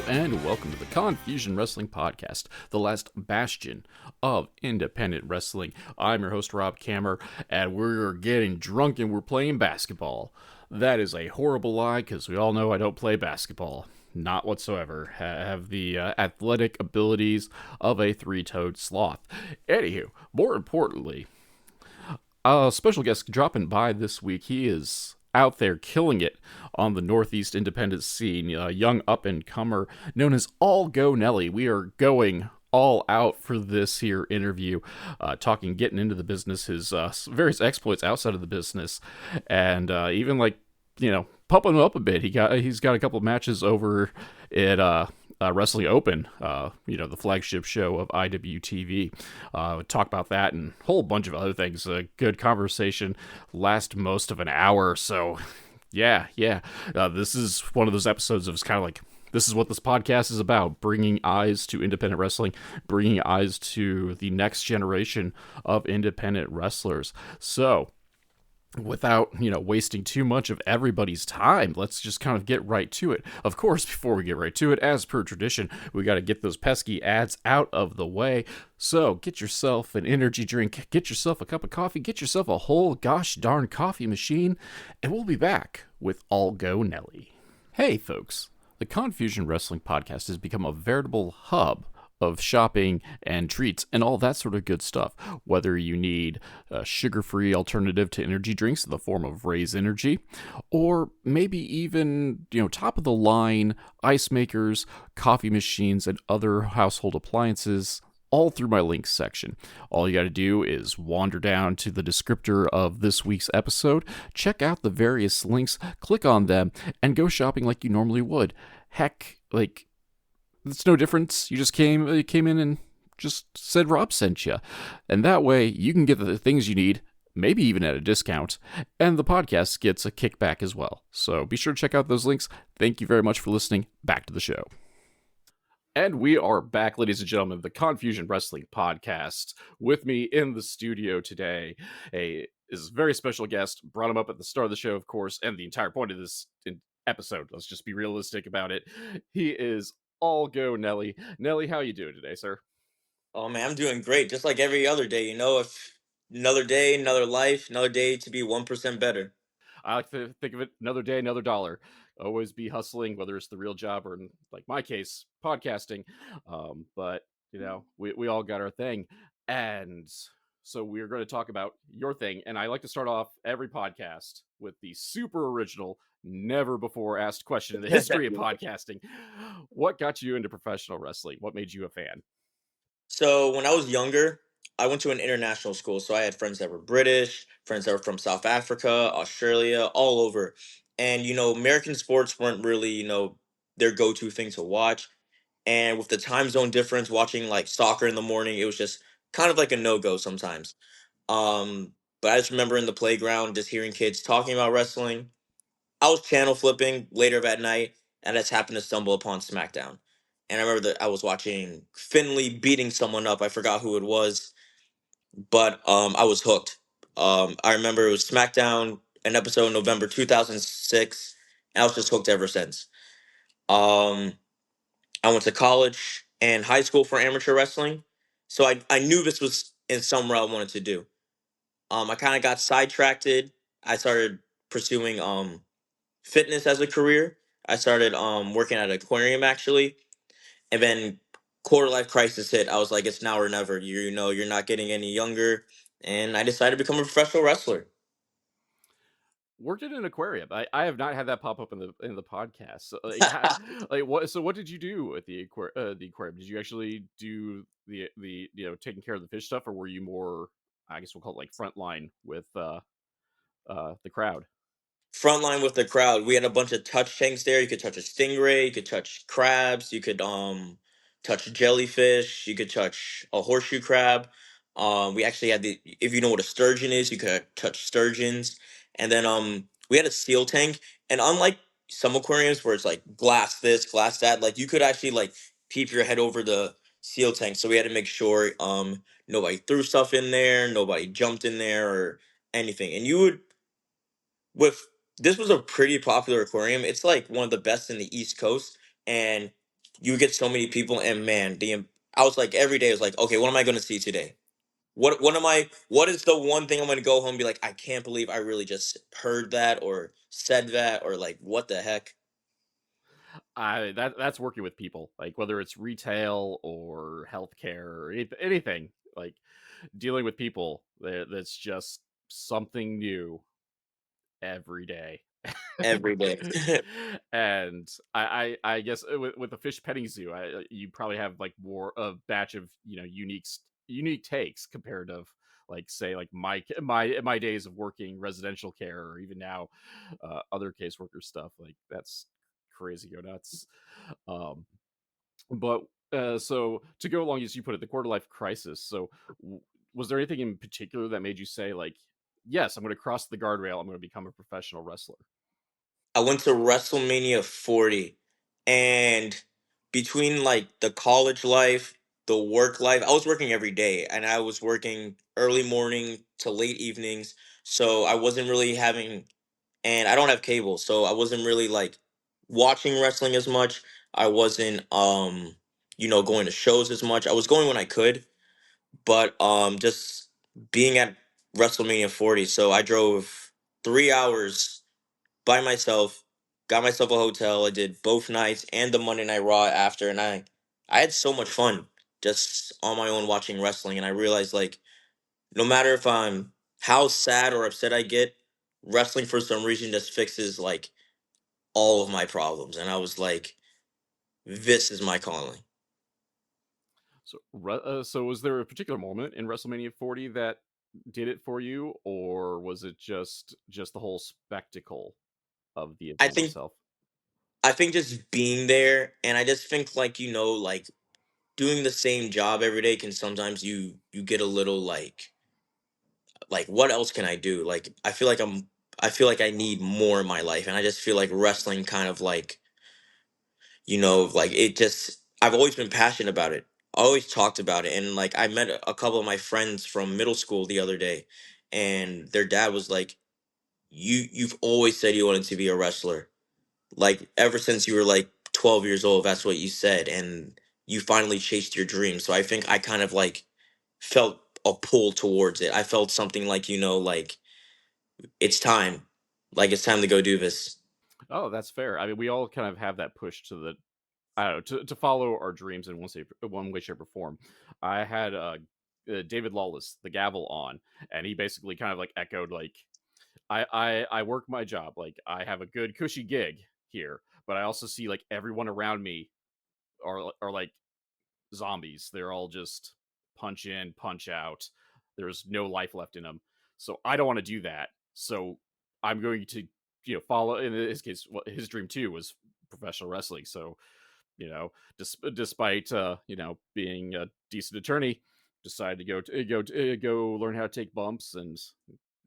and welcome to the Confusion Wrestling Podcast, the last bastion of independent wrestling. I'm your host, Rob Kammer, and we're getting drunk and we're playing basketball. That is a horrible lie, because we all know I don't play basketball. Not whatsoever. Have the athletic abilities of a three-toed sloth. Anywho, more importantly, a special guest dropping by this week. He is out there killing it on the Northeast independent scene. A young up-and-comer known as Go Nelli. We are going all out for this here interview, getting into the business, his various exploits outside of the business, and even pumping him up a bit. He's got a couple of matches over at Wrestling Open, the flagship show of IWTV. Talk about that and a whole bunch of other things. A good conversation, last most of an hour. So, yeah. This is one of those episodes of kind of like, this is what this podcast is about, bringing eyes to independent wrestling, bringing eyes to the next generation of independent wrestlers. So, without, wasting too much of everybody's time, let's just kind of get right to it. Of course, before we get right to it, as per tradition, we got to get those pesky ads out of the way. So get yourself an energy drink, get yourself a cup of coffee, get yourself a whole gosh darn coffee machine, and we'll be back with All Go Nelly. Hey folks, the Confusion Wrestling Podcast has become a veritable hub of shopping and treats and all that sort of good stuff. Whether you need a sugar-free alternative to energy drinks in the form of Raise Energy, or maybe even, top-of-the-line ice makers, coffee machines, and other household appliances, all through my links section. All you got to do is wander down to the descriptor of this week's episode, check out the various links, click on them, and go shopping like you normally would. Heck, it's no difference. You just came in and just said Rob sent you. And that way, you can get the things you need, maybe even at a discount, and the podcast gets a kickback as well. So be sure to check out those links. Thank you very much for listening. Back to the show. And we are back, ladies and gentlemen, the Confusion Wrestling Podcast. With me in the studio today, is a very special guest. Brought him up at the start of the show, of course, and the entire point of this episode. Let's just be realistic about it. He is All Go Nelly. Nelly, how you doing today, sir? Oh man, I'm doing great. Just like every other day, if another day, another life, another day to be 1% better. I like to think of it, another day, another dollar. Always be hustling, whether it's the real job or, in like my case, podcasting. But we all got our thing, and so we're going to talk about your thing. And I like to start off every podcast with the super original, never before asked question in the history of podcasting. What got you into professional wrestling? What made you a fan? So when I was younger, I went to an international school. So I had friends that were British, friends that were from South Africa, Australia, all over. And American sports weren't really, their go-to thing to watch. And with the time zone difference, watching like soccer in the morning, it was just kind of like a no-go sometimes. But I just remember in the playground just hearing kids talking about wrestling. I was channel flipping later that night, and I just happened to stumble upon SmackDown. And I remember that I was watching Finley beating someone up. I forgot who it was, but I was hooked. I remember it was SmackDown, an episode in November 2006, and I was just hooked ever since. Um, I went to college and high school for amateur wrestling, so I knew this was in somewhere I wanted to do. I kind of got sidetracked. I started pursuing fitness as a career. I started working at an aquarium actually, and then quarter life crisis hit. I was like, it's now or never. You're not getting any younger, and I decided to become a professional wrestler. Worked in an aquarium. I have not had that pop up in the podcast. So, what? So what did you do at the aquarium? Did you actually do the taking care of the fish stuff, or were you more, I guess we'll call it like frontline with the crowd? Frontline with the crowd. We had a bunch of touch tanks there. You could touch a stingray, you could touch crabs, you could touch jellyfish, you could touch a horseshoe crab. We actually had the if you know what a sturgeon is, you could touch sturgeons. And then we had a seal tank. And unlike some aquariums where it's like glass this, glass that, like you could actually like peep your head over the seal tank. So we had to make sure nobody threw stuff in there, nobody jumped in there or anything. And you would with this was a pretty popular aquarium. It's like one of the best in the East Coast, and you get so many people, and man, I was like every day I was like, okay, what am I going to see today? What is the one thing I'm going to go home and be like, I can't believe I really just heard that or said that, or like what the heck? That's working with people, like whether it's retail or healthcare or anything, like dealing with people. That's just something new every day. Every day. And I guess with the fish petting zoo, you probably have like more a batch of unique takes compared to like say like my days of working residential care or even now other caseworker stuff. Like that's crazy, go nuts. Um, but so to go along as you put it, the quarter life crisis. So was there anything in particular that made you say like, yes, I'm going to cross the guardrail, I'm going to become a professional wrestler? I went to WrestleMania 40, and between like the college life, the work life, I was working every day, and I was working early morning to late evenings. So I wasn't really having, and I don't have cable, so I wasn't really like watching wrestling as much. I wasn't, going to shows as much. I was going when I could, but just being at WrestleMania 40, so I drove 3 hours by myself, got myself a hotel. I did both nights and the Monday Night Raw after, and I had so much fun just on my own watching wrestling. And I realized like no matter if I'm how sad or upset I get, wrestling for some reason just fixes like all of my problems. And I was like, this is my calling. So was there a particular moment in WrestleMania 40 that did it for you, or was it just the whole spectacle of the I event think itself? I think just being there, and I just think like like doing the same job every day can sometimes you get a little like what else can I do? Like I feel like I need more in my life, and I just feel like wrestling kind of like, like it just I've always been passionate about it. I always talked about it, and like I met a couple of my friends from middle school the other day, and their dad was like, you've always said you wanted to be a wrestler. Like ever since you were like 12 years old, that's what you said, and you finally chased your dream. So I think I kind of like felt a pull towards it. I felt something like, like it's time. Like it's time to go do this. Oh, that's fair. I mean, we all kind of have that push to the I don't know to follow our dreams in one way, shape, or form. I had David Lawless, the Gavel, on, and he basically kind of like echoed like I work my job, like I have a good cushy gig here, but I also see like everyone around me are like zombies. They're all just punch in, punch out. There's no life left in them. So I don't want to do that. So I'm going to, follow. In his case, his dream too was professional wrestling. So, despite being a decent attorney, decided to go learn how to take bumps, and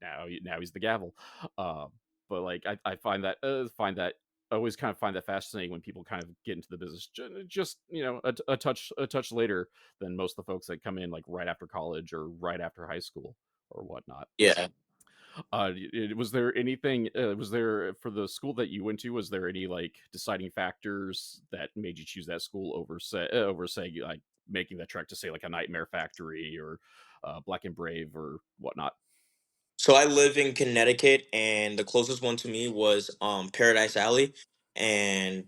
now he's the gavel. Uh, but like I find that I always kind of find that fascinating when people kind of get into the business just a touch later than most of the folks that come in like right after college or right after high school or whatnot. Yeah. Was there anything? Was there for the school that you went to? Was there any like deciding factors that made you choose that school over say like making that trek to say like a Nightmare Factory or Black and Brave or whatnot? So I live in Connecticut, and the closest one to me was Paradise Alley, and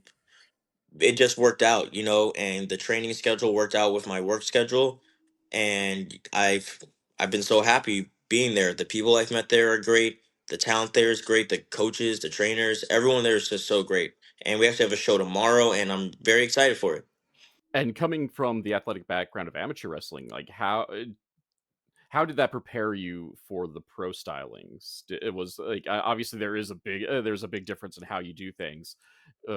it just worked out, and the training schedule worked out with my work schedule, and I've been so happy being there. The people I've met there are great. The talent there is great. The coaches, the trainers, everyone there is just so great. And we actually have a show tomorrow, and I'm very excited for it. And coming from the athletic background of amateur wrestling, like how did that prepare you for the pro stylings? It was like obviously there's a big difference in how you do things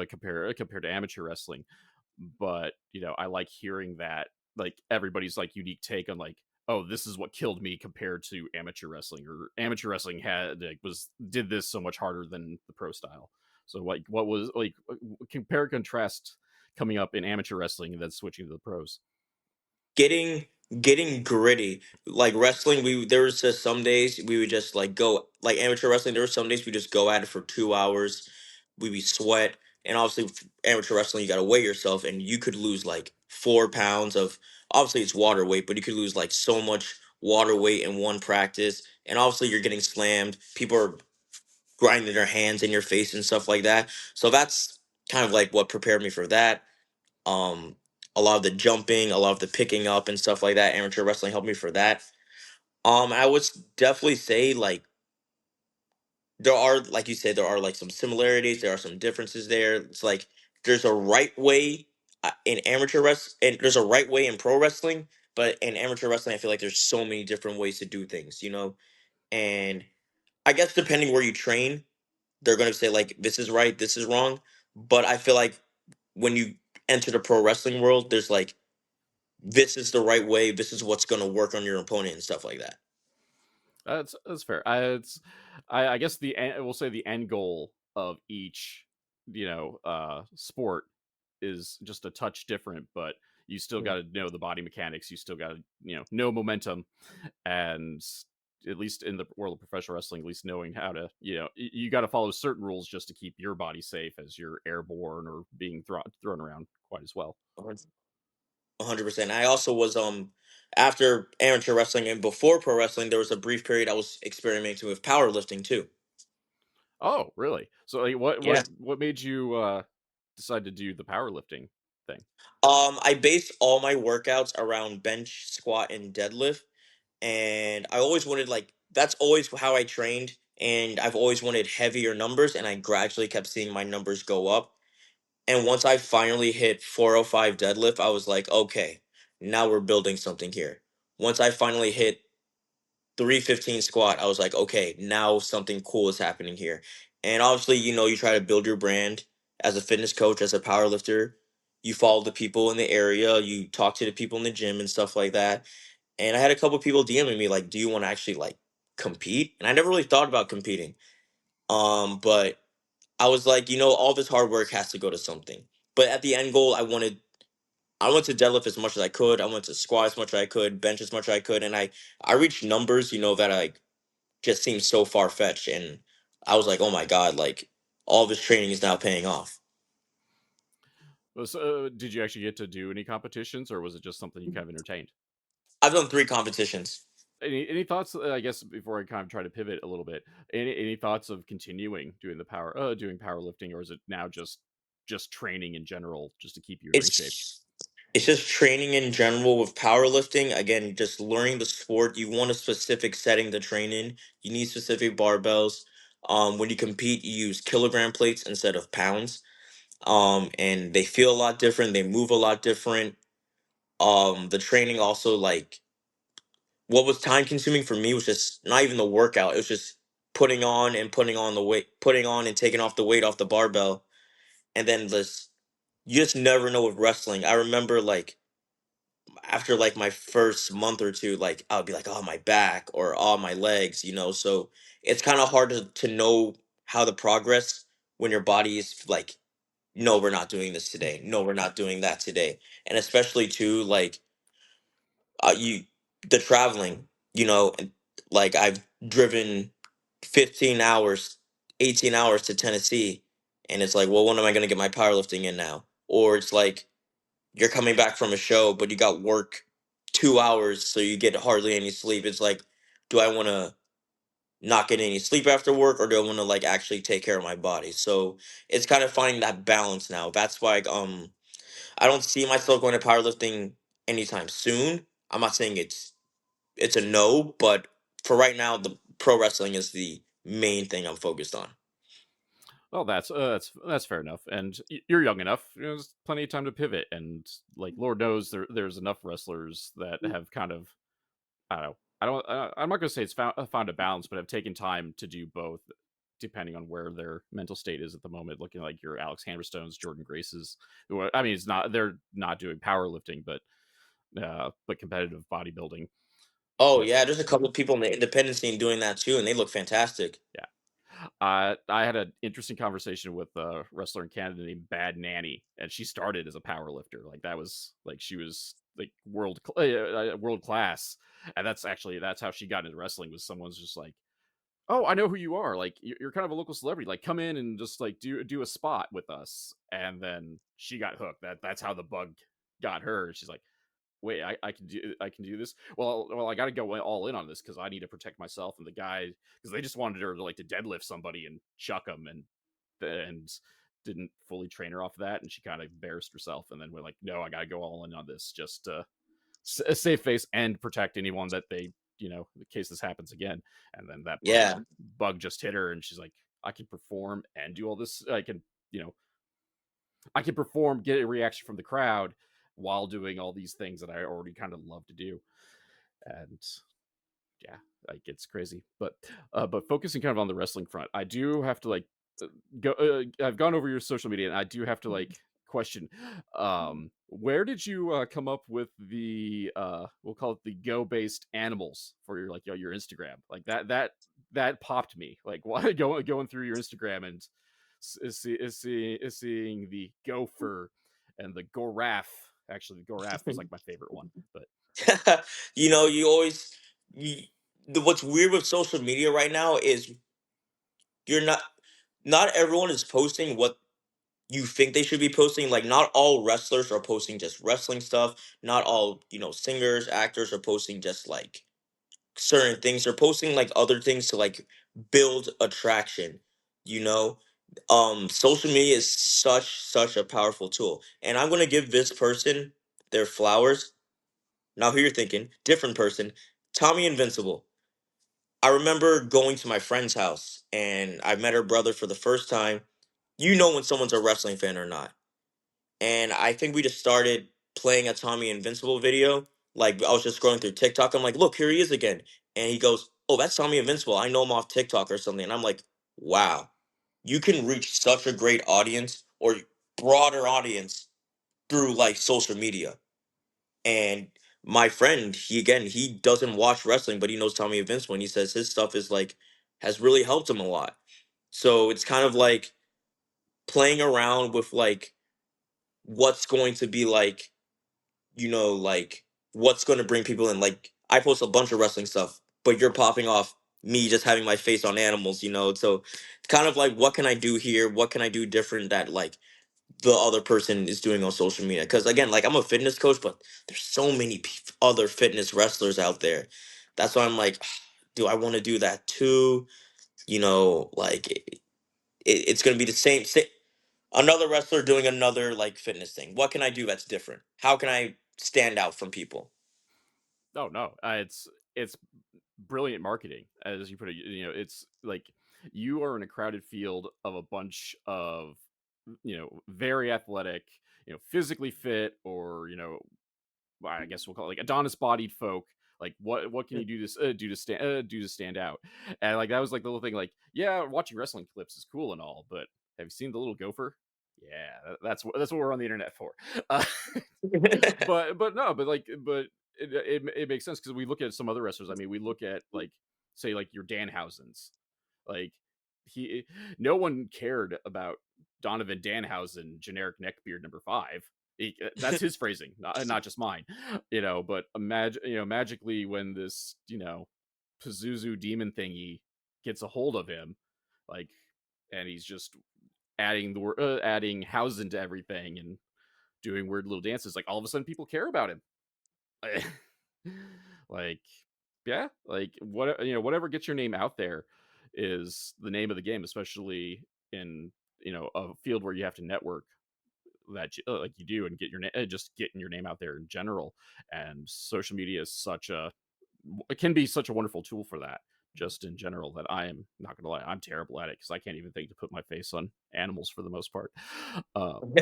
compared to amateur wrestling, but I like hearing that like everybody's like unique take on like, oh, this is what killed me compared to amateur wrestling, or amateur wrestling had like was did this so much harder than the pro style. So like what was like compare and contrast coming up in amateur wrestling and then switching to the pros. Getting gritty, like wrestling, we there was just some days we would just like go like amateur wrestling. There were some days we just go at it for 2 hours. We sweat, And obviously, amateur wrestling, you got to weigh yourself, and you could lose like 4 pounds of. Obviously, it's water weight, but you could lose like so much water weight in one practice. And obviously, you're getting slammed. People are grinding their hands in your face and stuff like that. So that's kind of like what prepared me for that. Um, a lot of the jumping, a lot of the picking up and stuff like that. Amateur wrestling helped me for that. I would definitely say like there are, like you said, there are like some similarities. There are some differences there. It's like there's a right way in amateur wrestling, and there's a right way in pro wrestling. But in amateur wrestling, I feel like there's so many different ways to do things, you know. And I guess depending where you train, they're going to say like this is right, this is wrong. But I feel like when you enter the pro wrestling world, there's like this is the right way, this is what's going to work on your opponent and stuff like that. That's fair. I guess we'll say the end goal of each sport is just a touch different, but you still got to know the body mechanics. You still got to know momentum, and at least in the world of professional wrestling, at least knowing how to you got to follow certain rules just to keep your body safe as you're airborne or being thrown around quite as well. 100%. I also was after amateur wrestling and before pro wrestling, there was a brief period I was experimenting with powerlifting too. Oh, really? So, like, what Yeah. what what made you decide to do the powerlifting thing? I base all my workouts around bench, squat, and deadlift, and I always wanted like that's always how I trained, and I've always wanted heavier numbers, and I gradually kept seeing my numbers go up. And once I finally hit 405 deadlift, I was like, okay, now we're building something here. Once I finally hit 315 squat, I was like, okay, now something cool is happening here. And obviously, you try to build your brand as a fitness coach, as a power lifter. You follow the people in the area, you talk to the people in the gym and stuff like that. And I had a couple people DMing me like, do you want to actually like compete? And I never really thought about competing. But I was like, all this hard work has to go to something. But at the end goal, I went to deadlift as much as I could. I went to squat as much as I could, bench as much as I could, and I reached numbers, that I just seemed so far fetched, and I was like, oh my god, like all this training is now paying off. So, did you actually get to do any competitions, or was it just something you kind of entertained? I've done 3 competitions. Any thoughts? I guess before I kind of try to pivot a little bit, any thoughts of continuing doing powerlifting, or is it now just training in general, just to keep you in ring shape? It's just training in general with powerlifting. Again, just learning the sport. You want a specific setting to train in. You need specific barbells. When you compete, you use kilogram plates instead of pounds. And they feel a lot different. They move a lot different. The training also like what was time consuming for me was just not even the workout. It was just putting on the weight, putting on and taking off the weight off the barbell, and then this. You just never know with wrestling. I remember like after like my first month or two, like I would be like, oh my back or oh my legs, So it's kind of hard to know how the progress when your body is like, no, we're not doing this today. No, we're not doing that today. And especially too, like you the traveling, and like I've driven 15 hours, 18 hours to Tennessee, and it's like, well, when am I gonna get my powerlifting in now? Or it's like you're coming back from a show, but you got work 2 hours, so you get hardly any sleep. It's like, do I want to not get any sleep after work, or do I want to like actually take care of my body? So it's kind of finding that balance now. That's why I don't see myself going to powerlifting anytime soon. I'm not saying it's a no, but for right now, the pro wrestling is the main thing I'm focused on. Well, that's fair enough, and you're young enough. There's plenty of time to pivot, and like Lord knows there's enough wrestlers that have kind of I don't know. I'm not going to say it's found a balance, but have taken time to do both, depending on where their mental state is at the moment. Looking like your Alex Hammerstones, Jordan Graces. I mean, it's not they're not doing powerlifting, but competitive bodybuilding. Oh But yeah, there's a couple of people in the independent scene doing that too, and they look fantastic. yeah, I had an interesting conversation with a wrestler in Canada named Bad Nanny, and she started as a power lifter. Like that was like she was like world class, and that's how she got into wrestling. Was someone's just like oh, I know who you are. Like you're kind of a local celebrity. Like come in and just like do a spot with us. And then she got hooked. That's how the bug got her. She's like, wait, I can do this. Well, I got to go all in on this because I need to protect myself and the guy because they just wanted her to like to deadlift somebody and chuck him and didn't fully train her off of that and she kind of embarrassed herself and then we're like, no, I got to go all in on this just to save face and protect anyone that they in case this happens again. And then that Yeah. bug just hit her and she's like, I can perform and do all this. You know I can perform, get a reaction from the crowd while doing all these things that I already kind of love to do. And yeah, like it's crazy. But focusing kind of on the wrestling front, I do have to like uh, go. I've gone over your social media, and I do have to like question, where did you come up with the we'll call it the go based animals for your like your Instagram like that popped me like why going through your Instagram and seeing the gopher and the goraf. Actually, the goraf was like my favorite one, but You always you, what's weird with social media right now is you're not everyone is posting what you think they should be posting. Like not all wrestlers are posting just wrestling stuff. Not all, singers, actors are posting just like certain things. They're posting like other things to like build attraction, you know? Social media is such a powerful tool. And I'm gonna give this person their flowers. Now who you're thinking, different person, Tommy Invincible. I remember going to my friend's house and I met her brother for the first time. You know when someone's a wrestling fan or not. And I think we just started playing a Tommy Invincible video. Like I was just scrolling through TikTok. I'm like, look, here he is again. And he goes, oh, that's Tommy Invincible. I know him off TikTok or something. And I'm like, wow, you can reach such a great audience or broader audience through like social media. And my friend, he doesn't watch wrestling, but he knows Tommy Invincible. And he says his stuff is like has really helped him a lot. So it's kind of like playing around with like what's going to be like like what's going to bring people in. Like I post a bunch of wrestling stuff, but you're popping off me just having my face on animals. So it's kind of like what can I do here? What can I do different that like the other person is doing on social media? Because again, like I'm a fitness coach, but there's so many other fitness wrestlers out there. That's why I'm like, do I want to do that too? Like it's going to be the same another wrestler doing another like fitness thing. What can I do that's different? How can I stand out from people? oh no, it's brilliant marketing, as you put it. It's like you are in a crowded field of a bunch of very athletic, physically fit, or I guess we'll call it like Adonis bodied folk. Like what can you do to stand out? And like that was like the little thing. Like yeah, watching wrestling clips is cool and all, but have you seen the little gopher? Yeah, that's what we're on the internet for. Uh, but no, but it makes sense because we look at some other wrestlers. I mean, we look at like say like your Danhausen's, like he no one cared about Donovan Danhausen, generic neckbeard number 5. That's his phrasing, not just mine. But imagine magically when this Pazuzu demon thingy gets a hold of him, like, and he's just adding Hausen to everything and doing weird little dances. Like all of a sudden, people care about him. Like yeah, like whatever gets your name out there is the name of the game, especially in a field where you have to network like you do and get just getting your name out there in general. And social media is it can be such a wonderful tool for that, just in general, that I am not gonna lie, I'm terrible at it because I can't even think to put my face on animals for the most part. um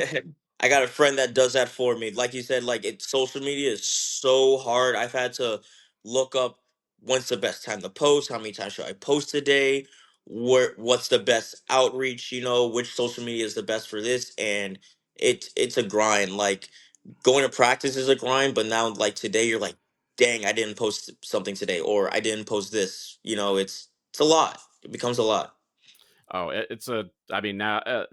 I got a friend that does that for me. Like you said, like social media is so hard. I've had to look up when's the best time to post, how many times should I post a day, what's the best outreach, which social media is the best for this, and it's a grind. Like going to practice is a grind, but now like today you're like, dang, I didn't post something today, or I didn't post this. It's a lot. It becomes a lot. oh it's a I mean now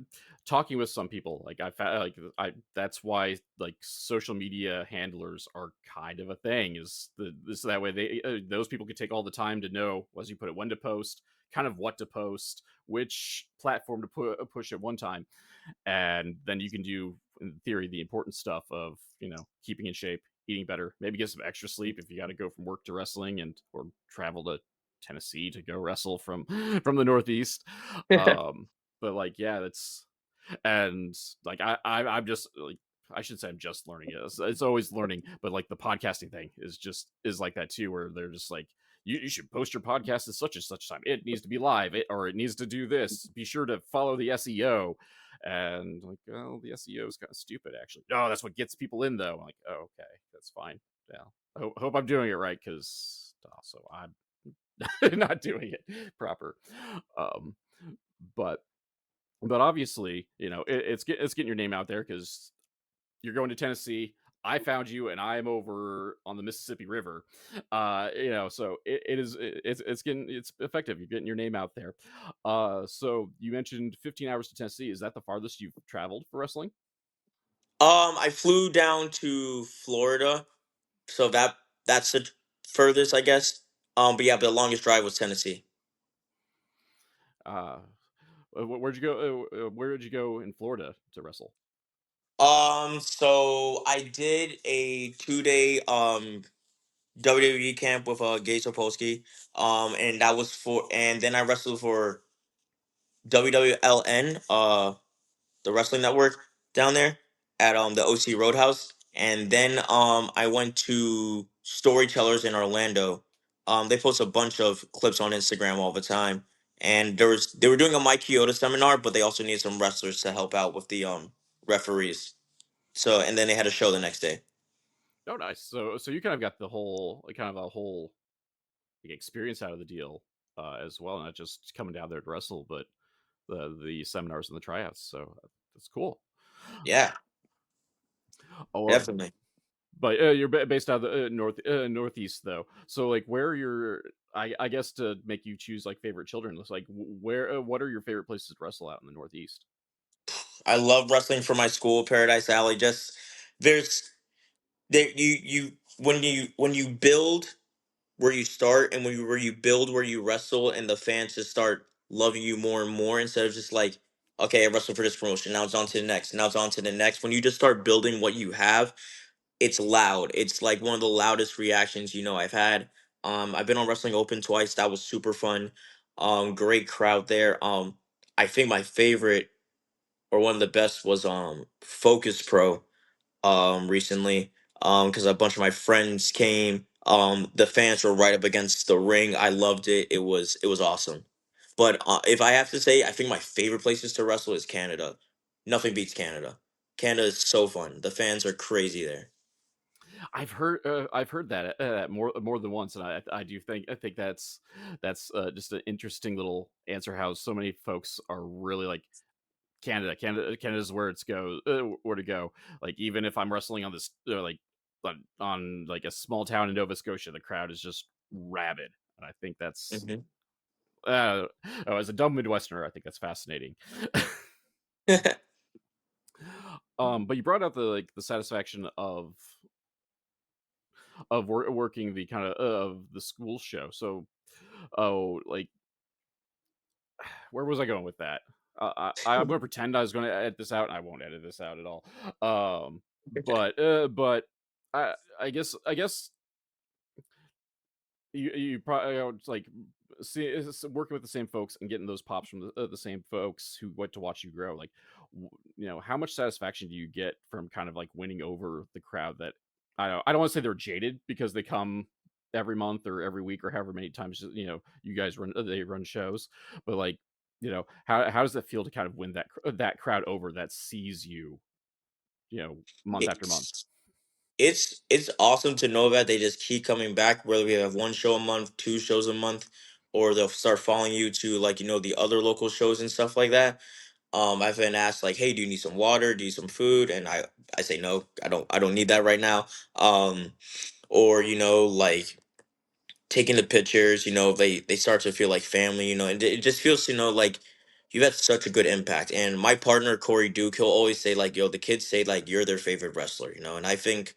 talking with some people, like I found, like I that's why like social media handlers are kind of a thing. Is this that way they those people could take all the time to know, as you put it, when to post, kind of what to post, which platform to push at one time, and then you can do in theory the important stuff of keeping in shape, eating better, maybe get some extra sleep if you got to go from work to wrestling and or travel to Tennessee to go wrestle from from the Northeast. um but like yeah, that's and like I'm just like, I should say I'm just learning it. It's always learning, but like the podcasting thing is like that too, where they're just like, you should post your podcast at such and such time. It needs to be live, or it needs to do this. Be sure to follow the SEO. And like, oh, the SEO is kind of stupid, actually. No, that's what gets people in, though. I'm like, oh, okay, that's fine. Yeah, hope I'm doing it right, because also I'm not doing it proper. Um, but obviously, it's getting your name out there because you're going to Tennessee. I found you, and I'm over on the Mississippi River. So it's effective. You're getting your name out there. So you mentioned 15 hours to Tennessee. Is that the farthest you've traveled for wrestling? I flew down to Florida, so that's the furthest, I guess. But yeah, but the longest drive was Tennessee. Uh, where'd you go? Where did you go in Florida to wrestle? So I did a 2 day WWE camp with Gates Opolski. And that was and then I wrestled for WWLN, the wrestling network down there at the OC Roadhouse. And then I went to Storytellers in Orlando. They post a bunch of clips on Instagram all the time. And they were doing a Mike Chioda seminar, but they also needed some wrestlers to help out with the referees. So and then they had a show the next day. Oh, nice. So you kind of got the whole kind of a whole like, experience out of the deal as well, not just coming down there to wrestle, but the seminars and the tryouts. So that's cool. Yeah, Oh, definitely. but you're based out of the northeast though. So like, where are your I guess to make you choose like favorite children, it's like where what are your favorite places to wrestle out in the northeast? I love wrestling for my school, Paradise Alley. Just there's there when you build where you start and where you build where you wrestle and the fans just start loving you more and more instead of just like, okay, I wrestled for this promotion, now it's on to the next, now it's on to the next. When you just start building what you have, it's loud. It's like one of the loudest reactions I've had. I've been on Wrestling Open twice. That was super fun. Great crowd there. I think my favorite or one of the best was Focus Pro recently, because a bunch of my friends came. The fans were right up against the ring. I loved it. It was awesome. But if I have to say, I think my favorite places to wrestle is Canada. Nothing beats Canada. Canada is so fun. The fans are crazy there. I've heard that more than once, and I do think that's just an interesting little answer. How so many folks are really like Canada's where it's go where to go. Like even if I'm wrestling on this like on like a small town in Nova Scotia, the crowd is just rabid, and I think that's Hmm. as a dumb Midwesterner, I think that's fascinating. But you brought out the like the satisfaction of working the kind of the school show. So, oh, like where was I going with that? I'm going to pretend I was going to edit this out, and I won't edit this out at all. But I guess you probably like working with the same folks and getting those pops from the same folks who went to watch you grow. Like, how much satisfaction do you get from kind of like winning over the crowd that I don't want to say they're jaded because they come every month or every week or however many times you guys run shows, but like how does that feel to kind of win that crowd over that sees you month after month? it's it's awesome to know that they just keep coming back, whether we have one show a month, two shows a month, or they'll start following you to like the other local shows and stuff like that. I've been asked like, "Hey, do you need some water? Do you need some food?" And I say no, I don't need that right now. Or like taking the pictures. They start to feel like family. And it just feels like you've had such a good impact. And my partner Corey Duke, he'll always say like, "Yo, the kids say like you're their favorite wrestler," you know. And I think,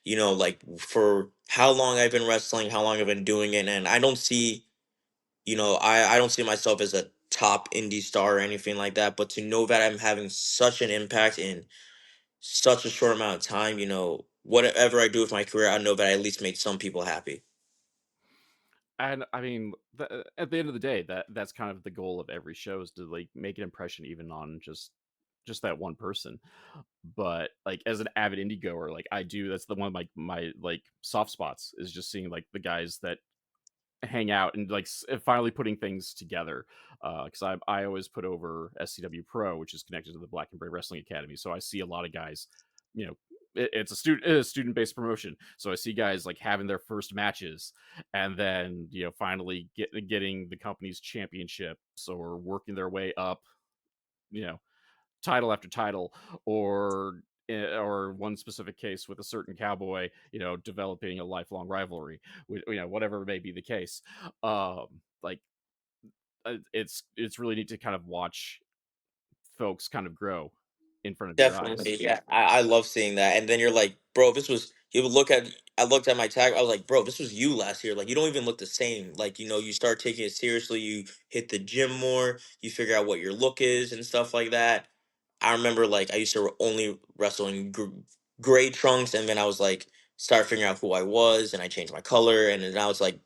like for how long I've been wrestling, how long I've been doing it, and I don't see, I don't see myself as a top indie star or anything like that. But to know that I'm having such an impact in such a short amount of time, whatever I do with my career, I know that I at least made some people happy. And I mean, at the end of the day, that's kind of the goal of every show is to like make an impression even on just that one person. But like as an avid indie goer, like I do, that's the one of my like soft spots is just seeing like the guys that hang out and like finally putting things together. Because I always put over SCW Pro, which is connected to the Black and Brave Wrestling Academy, so I see a lot of guys, you know. It's a student based promotion, so I see guys like having their first matches, and then finally getting the company's championships or working their way up, you know, title after title, or one specific case with a certain cowboy, developing a lifelong rivalry, whatever may be the case. Like it's really neat to kind of watch folks kind of grow in front of your eyes. Definitely, yeah. I love seeing that. And then you're like, bro, this was you would look at I looked at my tag, I was like, bro, this was you last year. Like you don't even look the same. Like, you start taking it seriously, you hit the gym more, you figure out what your look is and stuff like that. I remember like I used to only wrestle in gray trunks, and then I was like start figuring out who I was, and I changed my color, and then I was like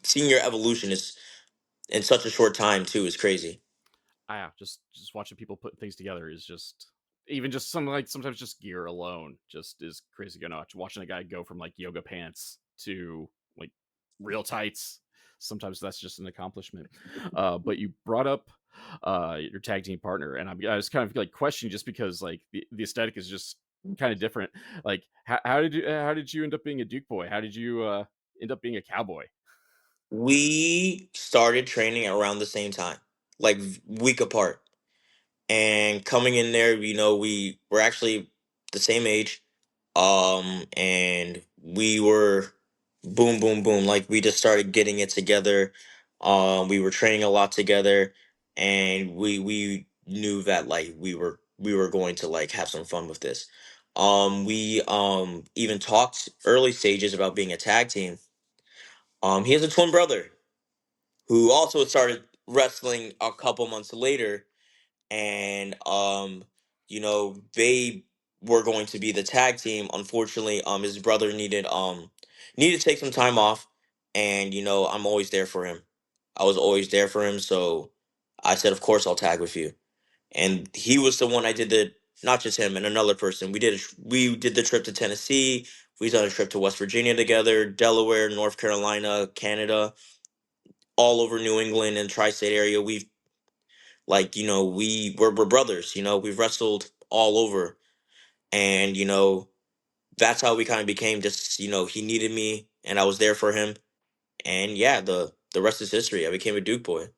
seeing your evolution is in such a short time too is crazy. Yeah, just watching people put things together is just, even just some like sometimes just gear alone just is crazy. Watching a guy go from like yoga pants to like real tights. Sometimes that's just an accomplishment. But you brought up your tag team partner, and I was kind of like questioning just because like the aesthetic is just kind of different. Like how did you end up being a Duke boy? How did you end up being a cowboy? We started training around the same time, like week apart. And coming in there, we were actually the same age. And we were boom, boom, boom. Like we just started getting it together. We were training a lot together, and we knew that like we were going to like have some fun with this. We even talked early stages about being a tag team. He has a twin brother who also started wrestling a couple months later, and they were going to be the tag team. Unfortunately, his brother needed to take some time off, and I'm always there for him. I was always there for him, so I said, of course I'll tag with you. And he was the one I did the not just him and another person. We did the trip to Tennessee. We done a trip to West Virginia together, Delaware, North Carolina, Canada, all over New England and tri-state area. We've like we're brothers. We've wrestled all over, and that's how we kind of became. Just he needed me, and I was there for him, and yeah, the rest is history. I became a Duke boy.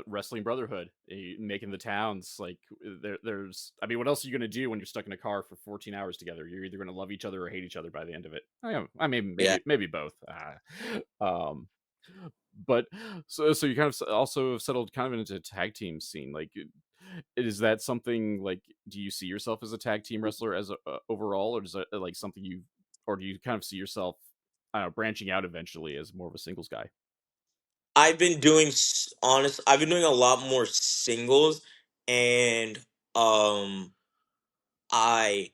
Wrestling brotherhood, making the towns like there's. I mean, what else are you gonna do when you're stuck in a car for 14 hours together? You're either gonna love each other or hate each other by the end of it. I mean, Yeah, maybe both. Um, but so you kind of also have settled kind of into a tag team scene. Like, is that something like? Do you see yourself as a tag team wrestler as overall, or is that like something or do you kind of see yourself, I don't know, branching out eventually as more of a singles guy? I've been doing a lot more singles, and um, I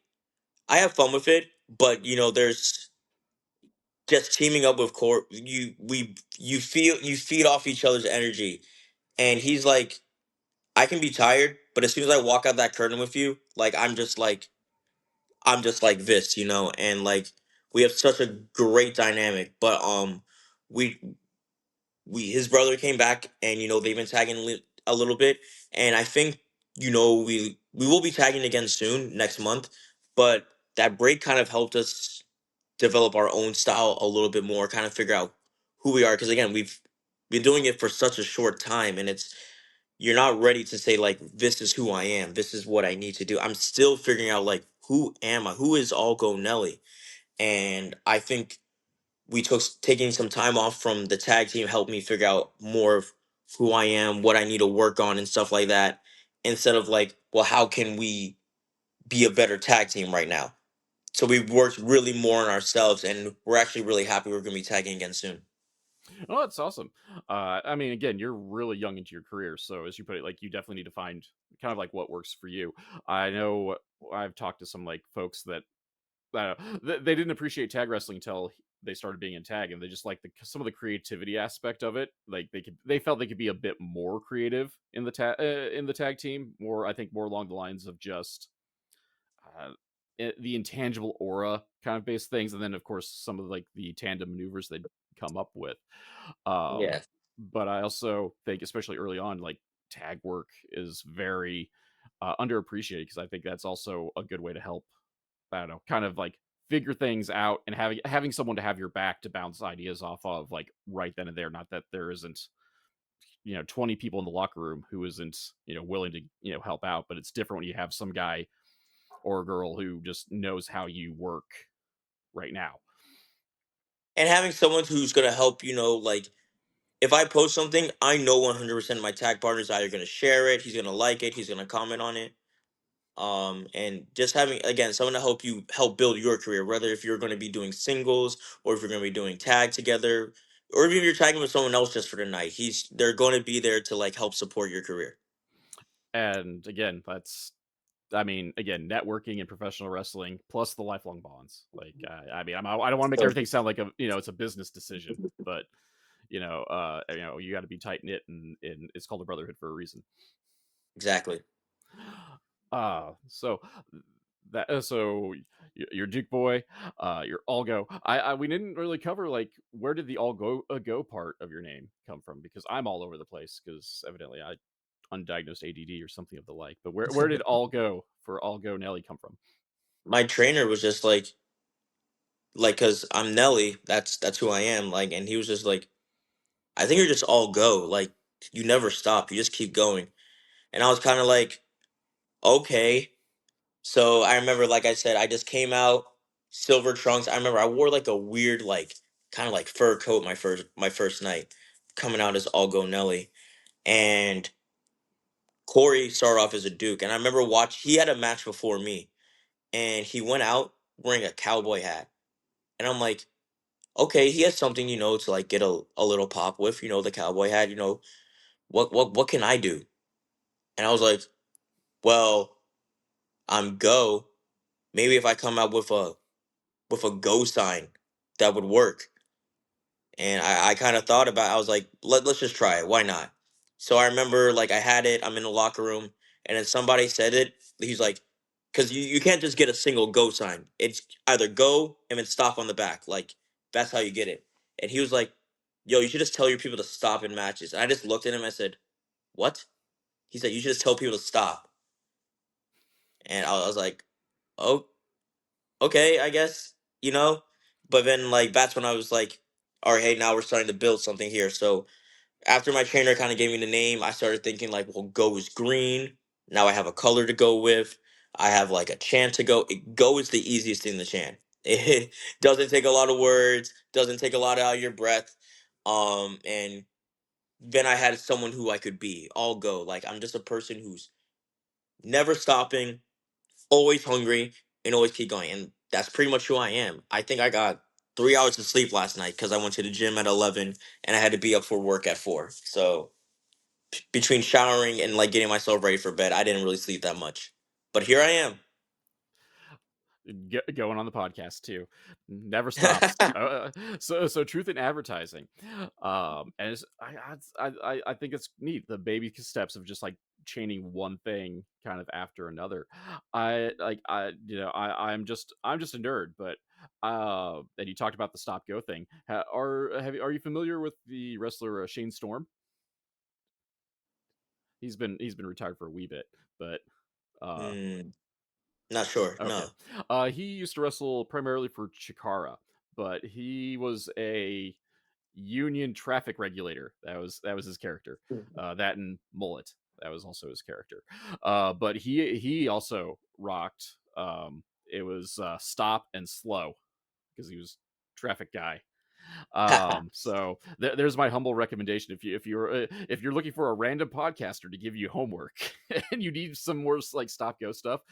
I have fun with it, but there's just teaming up with Court. You feed off each other's energy, and he's like, I can be tired, but as soon as I walk out that curtain with you, like I'm just like this, and like we have such a great dynamic. But we his brother came back, and they've been tagging a little bit, and I think we will be tagging again soon next month. But that break kind of helped us develop our own style a little bit more, kind of figure out who we are, because again we've been doing it for such a short time, and you're not ready to say like this is who I am, this is what I need to do. I'm still figuring out like who am I, who is all Go Nelly. And I think taking some time off from the tag team helped me figure out more of who I am, what I need to work on, and stuff like that. Instead of like, well, how can we be a better tag team right now? So we've worked really more on ourselves, and we're actually really happy we're going to be tagging again soon. Oh, that's awesome. I mean, again, you're really young into your career, so as you put it, like you definitely need to find kind of like what works for you. I know I've talked to some like folks that they didn't appreciate tag wrestling until they started being in tag, and they just like some of the creativity aspect of it. Like they felt they could be a bit more creative in the tag team, more I think more along the lines of just uh, the intangible aura kind of based things, and then of course some of like the tandem maneuvers they come up with. Um, Yeah. but I also think, especially early on, like tag work is very underappreciated because I think that's also a good way to help. I don't know, kind of like figure things out and having someone to have your back to bounce ideas off of, like right then and there. Not that there isn't 20 people in the locker room who isn't willing to help out, but it's different when you have some guy or a girl who just knows how you work right now. And having someone who's going to help, like if I post something, I know 100% my tag partner is either going to share it, he's going to like it, he's going to comment on it. And just having again someone to help build your career, whether if you're going to be doing singles or if you're going to be doing tag together, or even if you're tagging with someone else just for the night, they're going to be there to like help support your career. And again, that's I mean, again, networking and professional wrestling plus the lifelong bonds. Like, I mean, I don't want to make So everything sound like it's a business decision, but you got to be tight knit, and it's called a brotherhood for a reason. exactly. So that so you're Duke boy, you're all go. We didn't really cover like where did the all go part of your name come from because I'm all over the place because evidently I undiagnosed ADD or something of the like. But where did all go for all go Nelly come from? My trainer was just like because I'm Nelly, that's who I am, like, and he was just like, I think you're just all go, like you never stop, you just keep going. And I was kind of like, okay. So I remember, like I said, I just came out silver trunks. I remember I wore like a weird, like kind of like fur coat my first night, coming out as all Go Nelly. And Corey started off as a Duke, and I remember he had a match before me, and he went out wearing a cowboy hat, and I'm like, okay, he has something to like get a little pop with, the cowboy hat. What can I do? And I was like, well, I'm Go. Maybe if I come out with a go sign, that would work. And I kind of thought about I was like, let's just try it. Why not? So I remember like I had it, I'm in the locker room, and then somebody said it. He's like, because you can't just get a single go sign. It's either go and then stop on the back. Like that's how you get it. And he was like, yo, you should just tell your people to stop in matches. And I just looked at him and I said, what? He said, you should just tell people to stop. And I was like, oh, okay, I guess, you know? But then like that's when I was like, all right, hey, now we're starting to build something here. So after my trainer kind of gave me the name, I started thinking like, well, go is green. Now I have a color to go with. I have like a chant to go. Go is the easiest thing to chant. It doesn't take a lot of words, doesn't take a lot out of your breath. And then I had someone who I could be. All go. Like I'm just a person who's never stopping, always hungry, and always keep going. And that's pretty much who I am. I think I got 3 hours of sleep last night because I went to the gym at 11 and I had to be up for work at 4. So between showering and like getting myself ready for bed, I didn't really sleep that much. But here I am. Going on the podcast too, never stops. So truth in advertising, and I think it's neat the baby steps of just like chaining one thing kind of after another. I'm just a nerd, but and you talked about the stop go thing. Are you familiar with the wrestler Shane Storm? He's been retired for a wee bit, but uh Hmm, not sure. okay. No. He used to wrestle primarily for Chikara, but he was a union traffic regulator. That was his character. That and mullet. That was also his character. But he also rocked. It was stop and slow because he was traffic guy. So there's my humble recommendation. If you're looking for a random podcaster to give you homework and you need some more like stop go stuff,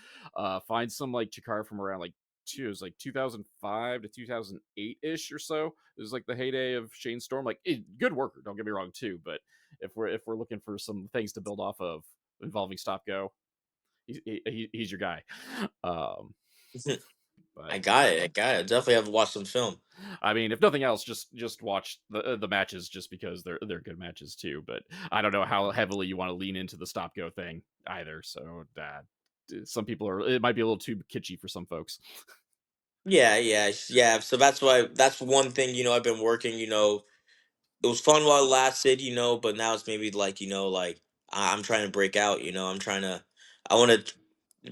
find some like Chikara from around like it was like 2005 to 2008 ish or so. It was like the heyday of Shane Storm. Like good worker, don't get me wrong too. But if we're looking for some things to build off of involving stop go, he's your guy. Um, but I got it. I got it. Definitely have to watch some film. I mean, if nothing else, just watch the matches just because they're good matches too. But I don't know how heavily you want to lean into the stop go thing either. So some people are it might be a little too kitschy for some folks. Yeah, yeah, yeah. So that's one thing, I've been working, it was fun while it lasted, but now it's maybe like, like I'm trying to break out, I want to,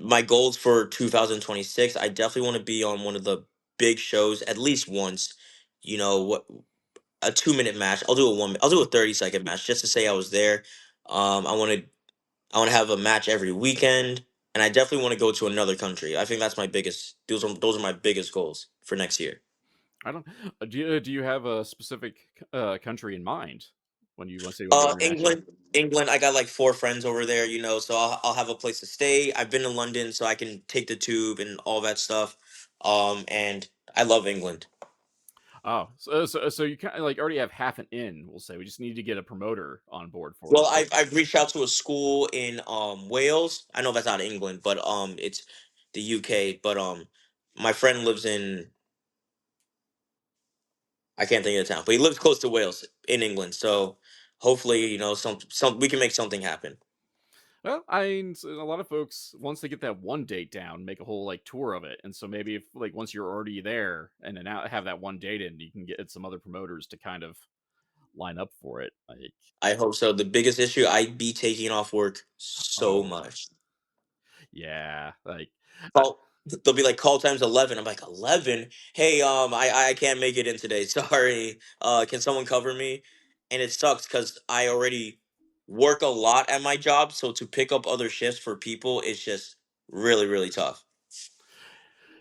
my goals for 2026, I definitely want to be on one of the big shows at least once, what a 2 minute match. I'll do a 30-second match just to say I was there. I want to have a match every weekend. And I definitely want to go to another country. I think those are my biggest goals for next year. I don't. Do you have a specific country in mind when you want to say you want to go international? England. I got like four friends over there, so I'll have a place to stay. I've been to London, so I can take the tube and all that stuff. And I love England. Oh, so you kind of like already have half an in. We'll say we just need to get a promoter on board for Well, it. But I've reached out to a school in Wales. I know that's not England, but it's the UK. But my friend lives in, I can't think of the town, but he lives close to Wales in England. So hopefully, some we can make something happen. well, I mean, a lot of folks once they get that one date down, make a whole like tour of it. And so maybe if like once you're already there and then out have that one date in, you can get some other promoters to kind of line up for it. Like, I hope so. The biggest issue, I'd be taking off work so oh much. yeah, like uh, Call They'll be like call time's 11. I'm like 11. Hey, I can't make it in today. Sorry. Can someone cover me? And it sucks because I already work a lot at my job, so to pick up other shifts for people is just really really tough.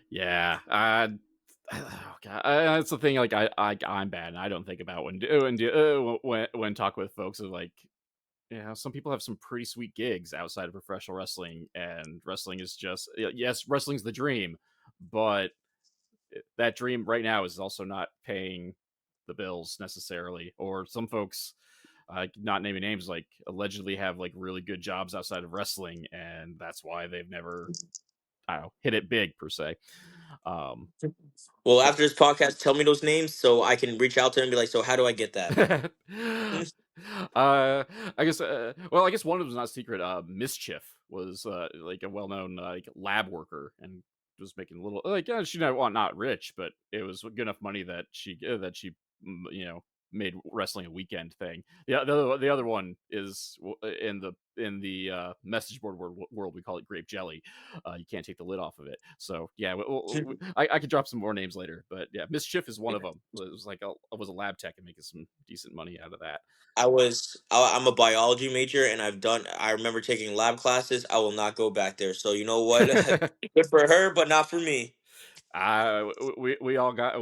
yeah. Oh God, that's the thing. Like I'm bad, and I don't think about when talk with folks of like some people have some pretty sweet gigs outside of professional wrestling, and wrestling is just yes, wrestling's the dream, but that dream right now is also not paying the bills necessarily. Or some folks, not naming names, like allegedly have like really good jobs outside of wrestling, and that's why they've never I don't know hit it big per se. Um, Well, after this podcast, tell me those names so I can reach out to them and be like, so how do I get that? I guess. Well, I guess one of them is not secret. Mischief was like a well-known like lab worker and was making a little like she not rich, but it was good enough money that she made wrestling a weekend thing. Yeah, the other one is in the message board world we call it grape jelly. You can't take the lid off of it. So yeah, I could drop some more names later, but yeah, Mischief is one of them. It was like I was a lab tech and making some decent money out of that. I'm a biology major and I remember taking lab classes. I will not go back there. So you know what? Good for her, but not for me. We all got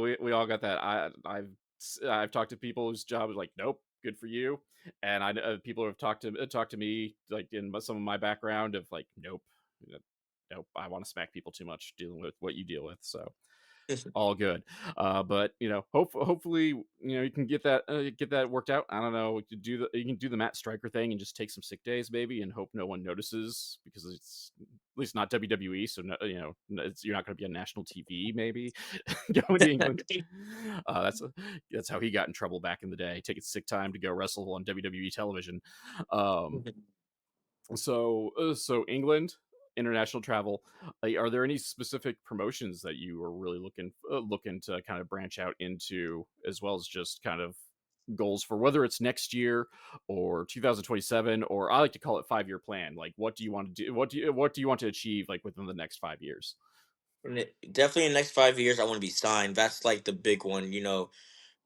that. I've talked to people whose job is like, nope, good for you, and people who have talked to me like in some of my background of like, nope, nope, I want to smack people too much dealing with what you deal with. So all good. But hopefully, you can get that worked out. I don't know. You can do the Matt Striker thing and just take some sick days maybe, and hope no one notices because it's at least not WWE. So no, you're not going to be on national TV maybe going to England. That's how he got in trouble back in the day, taking sick time to go wrestle on WWE television. Um, so England international travel. Are there any specific promotions that you are really looking to kind of branch out into, as well as just kind of goals for whether it's next year or 2027, or I like to call it 5 year plan? Like, what do you want to do? What do you want to achieve like within the next 5 years? Definitely in the next 5 years, I want to be signed. That's like the big one.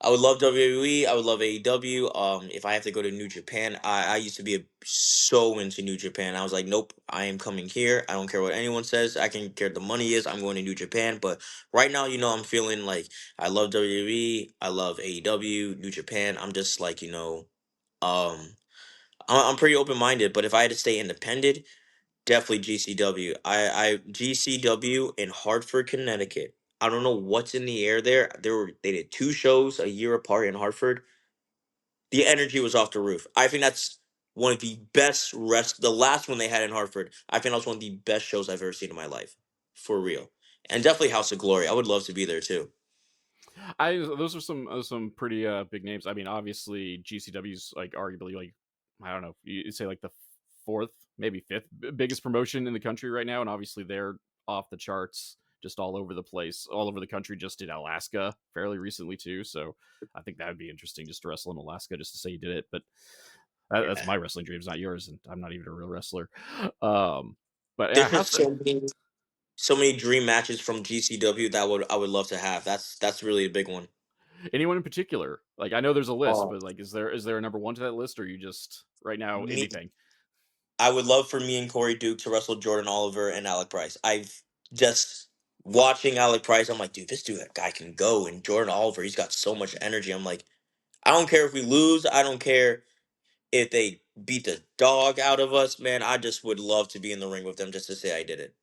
I would love WWE. I would love AEW. If I have to go to New Japan, I used to be so into New Japan. I was like, nope, I am coming here. I don't care what anyone says. I can care the money is. I'm going to New Japan. But right now, I'm feeling like I love WWE. I love AEW, New Japan. I'm just like, um, I'm pretty open minded. But if I had to stay independent, definitely GCW. GCW in Hartford, Connecticut. I don't know what's in the air there. They did two shows a year apart in Hartford. The energy was off the roof. I think that's one of the best the last one they had in Hartford. I think that was one of the best shows I've ever seen in my life. For real. And definitely House of Glory. I would love to be there too. I those are some pretty big names. I mean, obviously GCW's like arguably like I don't know, you'd say like the fourth, maybe fifth biggest promotion in the country right now, and obviously they're off the charts, just all over the place, all over the country. Just in Alaska fairly recently too, so I think that would be interesting just to wrestle in Alaska, just to say you did it. But that's Yeah. my wrestling dreams, not yours, and I'm not even a real wrestler. Um, but yeah, There's just so many dream matches from GCW that I would love to have. That's really a big one. anyone in particular? Like I know there's a list, Oh, but like is there a number one to that list, or you just right now me anything? I would love for me and Corey Duke to wrestle Jordan Oliver and Alec Price. I've just watching Alec Price, I'm like, dude, this dude, that guy can go. And Jordan Oliver, he's got so much energy. I'm like, I don't care if we lose. I don't care if they beat the dog out of us, man. I just would love to be in the ring with them just to say I did it.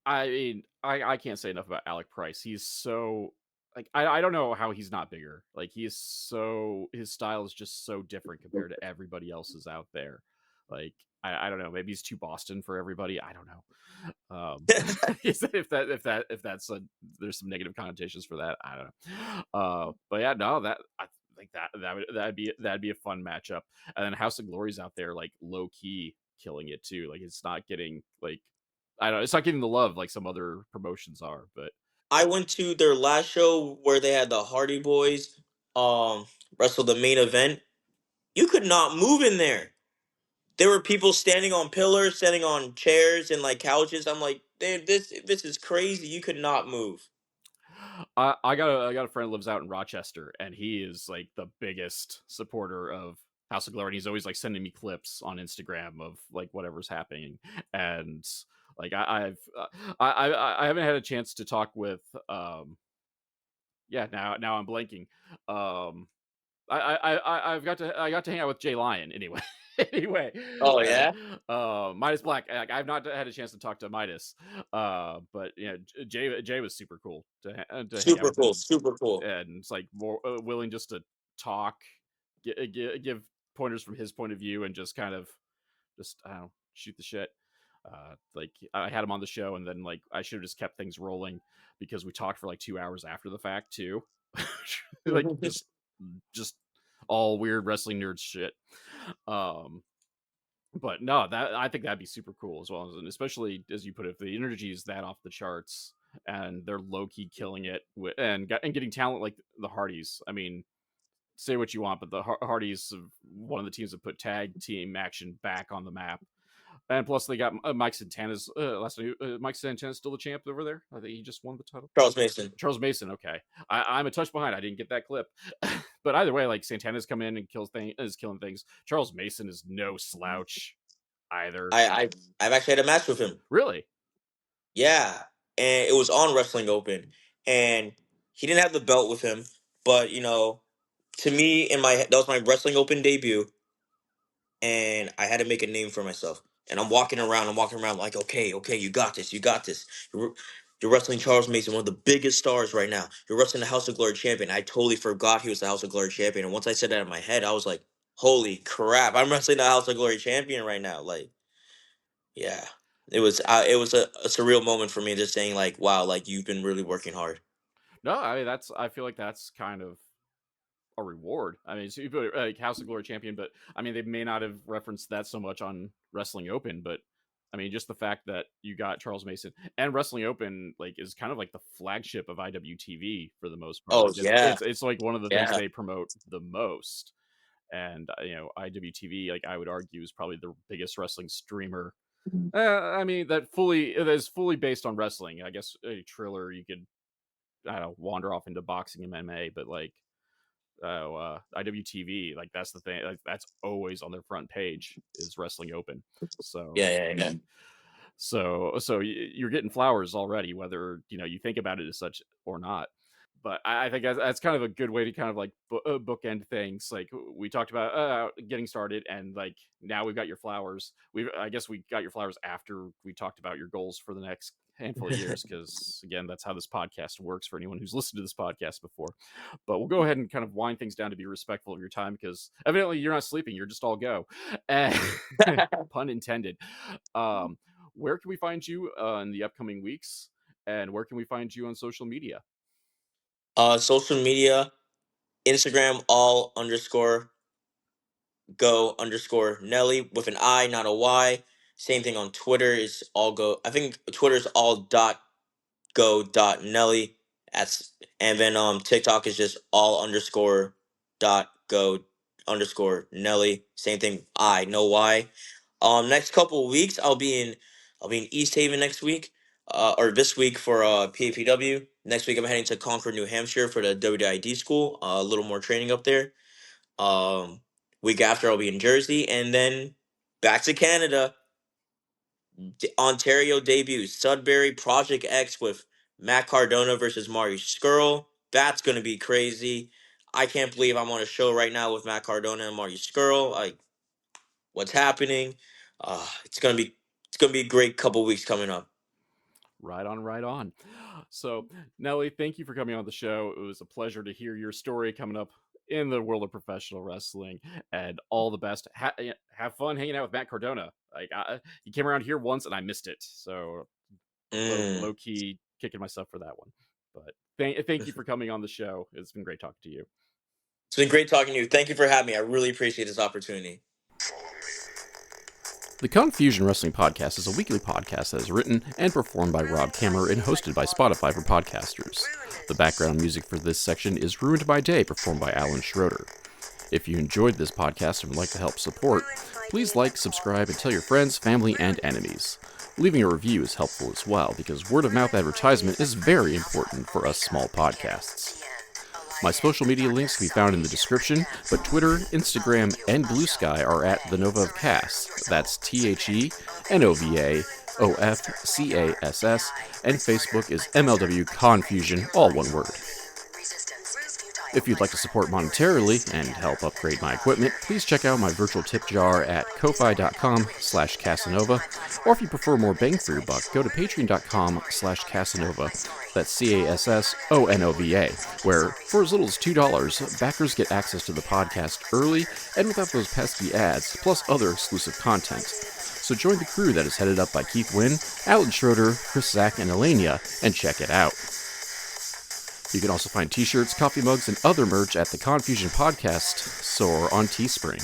I mean, I can't say enough about Alec Price. He's so like I don't know how he's not bigger. Like he is so his style is just so different compared to everybody else's out there. Like I don't know, maybe he's too Boston for everybody. I don't know. If that's a there's some negative connotations for that. I don't know. But yeah, no, that I think that'd be a fun matchup. And then House of Glory's out there like low key killing it too. Like it's not getting like I don't know, it's not getting the love like some other promotions are, but I went to their last show where they had the Hardy Boys wrestle the main event. You could not move in there. There were people standing on pillars, standing on chairs and like couches. I'm like, "Dude, this is crazy. You could not move." I got a friend who lives out in Rochester, and he is like the biggest supporter of House of Glory. And he's always like sending me clips on Instagram of like whatever's happening, and like I haven't had a chance to talk with yeah, now I'm blanking. Um, I got to hang out with Jay Lyon anyway. Anyway, Oh yeah, Midas Black. I've not had a chance to talk to Midas, but yeah, Jay was super cool to hang out super with cool, him, super cool. and it's like more willing just to talk, give pointers from his point of view, and just kind of just I don't know, shoot the shit. Like I had him on the show, and then like I should have just kept things rolling because we talked for like 2 hours after the fact too, like just all weird wrestling nerd shit. Um, but no, that I think that'd be super cool as well, and especially as you put it, if the energy is that off the charts and they're low key killing it and getting talent like the Hardys. I mean, say what you want, but the Hardys, one of the teams that put tag team action back on the map. And plus, they got Mike Santana's last name. Mike Santana's still the champ over there. I think he just won the title. Charles Mason. Charles Mason. Okay, I'm a touch behind. I didn't get that clip, but either way, like Santana's come in and is killing things. Charles Mason is no slouch either. I've actually had a match with him. Really? Yeah, and it was on Wrestling Open, and he didn't have the belt with him, but to me, in my that was my Wrestling Open debut, and I had to make a name for myself. And I'm walking around like, okay, okay, you got this, you got this. You're wrestling Charles Mason, one of the biggest stars right now. You're wrestling the House of Glory champion. I totally forgot he was the House of Glory champion. And once I said that in my head, I was like, holy crap, I'm wrestling the House of Glory champion right now. Like, yeah, it was a surreal moment for me, just saying like, wow, like you've been really working hard. No, I mean that's. I feel like that's kind of a reward. I mean, so you put like House of Glory champion, but I mean they may not have referenced that so much on Wrestling Open, but I mean just the fact that you got Charles Mason and Wrestling Open like is kind of like the flagship of IWTV for the most part. Oh Like yeah, it's like one of the things yeah. they promote the most. And IWTV, like I would argue, is probably the biggest wrestling streamer. I mean that is fully based on wrestling. I guess a Triller you could I don't know wander off into boxing and MMA, but like IWTV, like that's the thing. Like, that's always on their front page is Wrestling Open. So Yeah. you're getting flowers already, whether you think about it as such or not. But I think that's kind of a good way to kind of like bookend things. Like we talked about getting started, and like now we've got your flowers. I guess we got your flowers after we talked about your goals for the next handful of years, because again, that's how this podcast works for anyone who's listened to this podcast before. But we'll go ahead and kind of wind things down to be respectful of your time, because evidently you're not sleeping, you're just all go. Pun intended. Where can we find you in the upcoming weeks, and where can we find you on social media? Social media, Instagram, all underscore go underscore Nelly with an I, not a Y. Same thing on Twitter is all go. I think Twitter's all dot go dot Nelly. That's and then TikTok is just all underscore dot go underscore Nelly. Same thing, I, no Y. Next couple of weeks I'll be in East Haven next week. Or this week for PAPW. Next week I'm heading to Concord, New Hampshire for the WID school. A little more training up there. Um, Week after I'll be in Jersey, and then back to Canada. Ontario debuts Sudbury Project X with Matt Cardona versus Marty Skrull. That's gonna be crazy. I can't believe I'm on a show right now with Matt Cardona and Marty Skrull. Like, what's happening? It's gonna be a great couple weeks coming up. Right on, right on. So, Nelly, thank you for coming on the show. It was a pleasure to hear your story coming up in the world of professional wrestling, and all the best. Have fun hanging out with Matt Cardona. Like, he came around here once and I missed it. So, Mm. low key kicking myself for that one. But thank you for coming on the show. It's been great talking to you. It's been great talking to you. Thank you for having me. I really appreciate this opportunity. The Confusion Wrestling Podcast is a weekly podcast that is written and performed by Rob Kammer and hosted by Spotify for podcasters. The background music for this section is Ruined by Day, performed by Alan Schroeder. If you enjoyed this podcast and would like to help support, please like, subscribe, and tell your friends, family, and enemies. Leaving a review is helpful as well, because word-of-mouth advertisement is very important for us small podcasts. My social media links can be found in the description, but Twitter, Instagram, and Blue Sky are at The Nova of Cass. That's TheNovaofCass, and Facebook is MLW Confusion, all one word. If you'd like to support monetarily and help upgrade my equipment, please check out my virtual tip jar at ko-fi.com/Casanova, or if you prefer more bang for your buck, go to patreon.com/Casanova, that's CASSONOVA, where for as little as $2, backers get access to the podcast early and without those pesky ads, plus other exclusive content. So join the crew that is headed up by Keith Wynn, Alan Schroeder, Chris Zach, and Elenia, and check it out. You can also find t-shirts, coffee mugs, and other merch at the Confusion Podcast store on Teespring.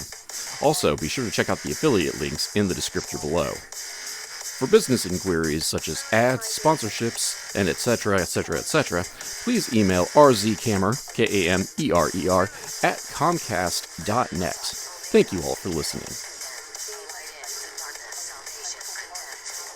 Also, be sure to check out the affiliate links in the description below. For business inquiries such as ads, sponsorships, and etc., please email rzkamer, Kamer, at comcast.net. Thank you all for listening.